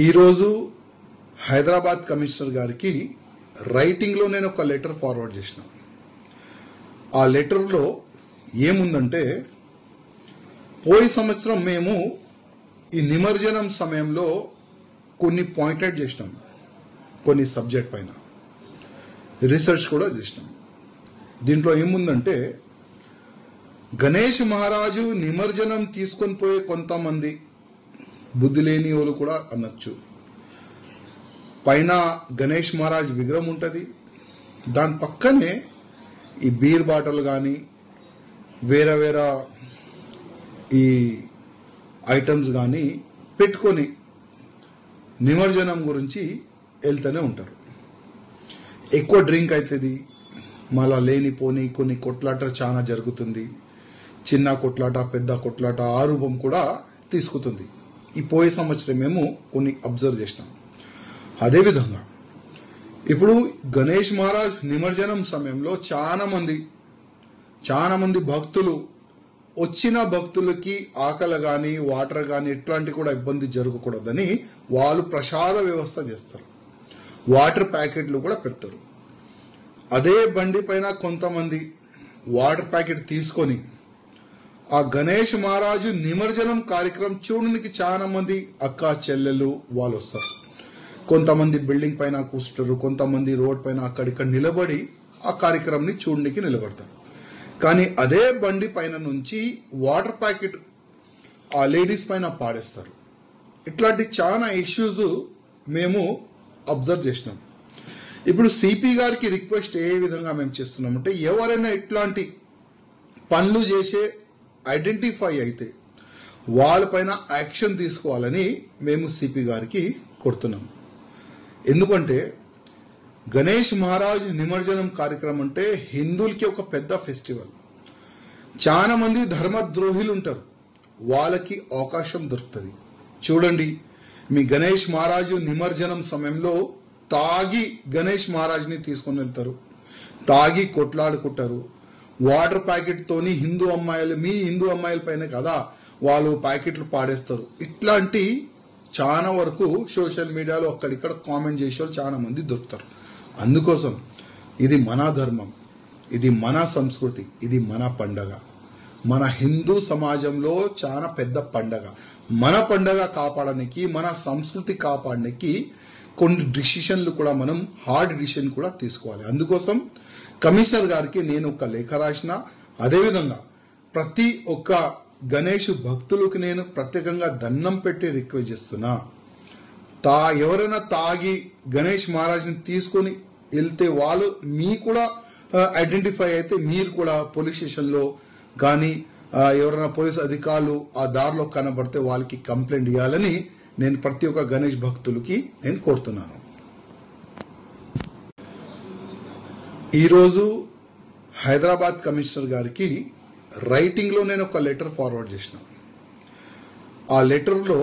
ఈరోజు హైదరాబాద్ కమిషనర్ గారికి రైటింగ్లో నేను ఒక లెటర్ ఫార్వర్డ్ చేసిన. ఆ లెటర్లో ఏముందంటే, పోయి సంవత్సరం మేము ఈ నిమజ్జనం సమయంలో కొన్ని పాయింటెడ్ చేసినాం, కొన్ని సబ్జెక్ట్ పైన రీసెర్చ్ కూడా చేసినాం. దీంట్లో ఏముందంటే, గణేష్ మహారాజు నిమజ్జనం తీసుకొని పోయే కొంతమంది బుద్ధి లేని వాళ్ళు కూడా అనొచ్చు. పైన గణేష్ మహారాజ్ విగ్రహం ఉంటుంది, దాని పక్కనే ఈ బీర్ బాటిల్ కానీ వేరే వేరే ఈ ఐటమ్స్ కానీ పెట్టుకొని నిమజ్జనం గురించి వెళ్తూనే ఉంటారు. ఎక్కువ డ్రింక్ అవుతుంది, మళ్ళా లేనిపోని కొన్ని కొట్లాట చాలా జరుగుతుంది. చిన్న కొట్లాట, పెద్ద కొట్లాట, ఆ రూపం కూడా తీసుకుతుంది. ఈ పోయే సంవత్సరం మేము కొన్ని అబ్జర్వ్ చేసినాం. అదేవిధంగా ఇప్పుడు గణేష్ మహారాజ్ నిమజ్జనం సమయంలో చాలా మంది భక్తులు వచ్చిన భక్తులకి ఆకలి కానీ వాటర్ కానీ ఎట్లాంటి కూడా ఇబ్బంది జరగకూడదని వాళ్ళు ప్రసాద వ్యవస్థ చేస్తారు, వాటర్ ప్యాకెట్లు కూడా పెడతారు. అదే బండి పైన కొంతమంది వాటర్ ప్యాకెట్ తీసుకొని ఆ గణేష్ మహారాజు నిమజ్జనం కార్యక్రమం చూడడానికి చాలా మంది అక్క చెల్లెలు వాళ్ళు వస్తారు. కొంతమంది బిల్డింగ్ పైన కూర్చుంటారు, కొంతమంది రోడ్ పైన అక్కడిక్కడ నిలబడి ఆ కార్యక్రమాన్ని చూడడానికి నిలబడతారు. కానీ అదే బండి పైన నుంచి వాటర్ ప్యాకెట్ ఆ లేడీస్ పైన పాడేస్తారు. ఇట్లాంటి చాలా ఇష్యూస్ మేము అబ్జర్వ్ చేసినాం. ఇప్పుడు సిపి గారికి రిక్వెస్ట్ ఏ విధంగా మేము చేస్తున్నామంటే, ఎవరైనా ఇట్లాంటి పనులు చేసే ఐడెంటిఫై అయితే వాళ్ళపైన యాక్షన్ తీసుకోవాలని మేము సిపి గారికి కోరుతున్నాం. ఎందుకంటే గణేష్ మహారాజ్ నిమజ్జనం కార్యక్రమం అంటే హిందువులకి ఒక పెద్ద ఫెస్టివల్. చాలా మంది ధర్మద్రోహులు ఉంటారు, వాళ్ళకి అవకాశం దొరుకుతుంది. చూడండి, మీ గణేష్ మహారాజు నిమజ్జనం సమయంలో తాగి గణేష్ మహారాజ్ని తీసుకొని వెళ్తారు, తాగి కొట్లాడుకుంటారు. వాటర్ ప్యాకెట్తోని మీ హిందూ అమ్మాయిల పైన కదా వాళ్ళు ప్యాకెట్లు పాడేస్తారు. ఇట్లాంటి చాలా వరకు సోషల్ మీడియాలో అక్కడిక్కడ కామెంట్ చేసే వాళ్ళు చాలా మంది దొరుకుతారు. అందుకోసం ఇది మన ధర్మం, ఇది మన సంస్కృతి, ఇది మన పండగ. మన హిందూ సమాజంలో చాలా పెద్ద పండగ. మన పండగ కాపాడడానికి, మన సంస్కృతి కాపాడడానికి కొన్ని డిసిషన్లు కూడా మనం హార్డ్ డిసిషన్ కూడా తీసుకోవాలి. అందుకోసం కమిషనర్ గారికి నేను ఒక లేఖ రాసిన. అదేవిధంగా ప్రతి ఒక్క గణేష్ భక్తులకు నేను ప్రత్యేకంగా దండం పెట్టి రిక్వెస్ట్ చేస్తున్నా, ఎవరైనా తాగి గణేష్ మహారాజ్ని తీసుకొని వెళ్తే వాళ్ళు మీ కూడా ఐడెంటిఫై అయితే మీరు కూడా పోలీస్ స్టేషన్లో కానీ ఎవరైనా పోలీస్ అధికారులు ఆ దారిలో కనబడితే వాళ్ళకి కంప్లైంట్ ఇవ్వాలని నేను ప్రతి ఒక్క గణేష్ భక్తులకి నేను కోరుతున్నాను. ఈరోజు హైదరాబాద్ కమిషనర్ గారికి రైటింగ్లో నేను ఒక లెటర్ ఫార్వర్డ్ చేసిన. ఆ లెటర్లో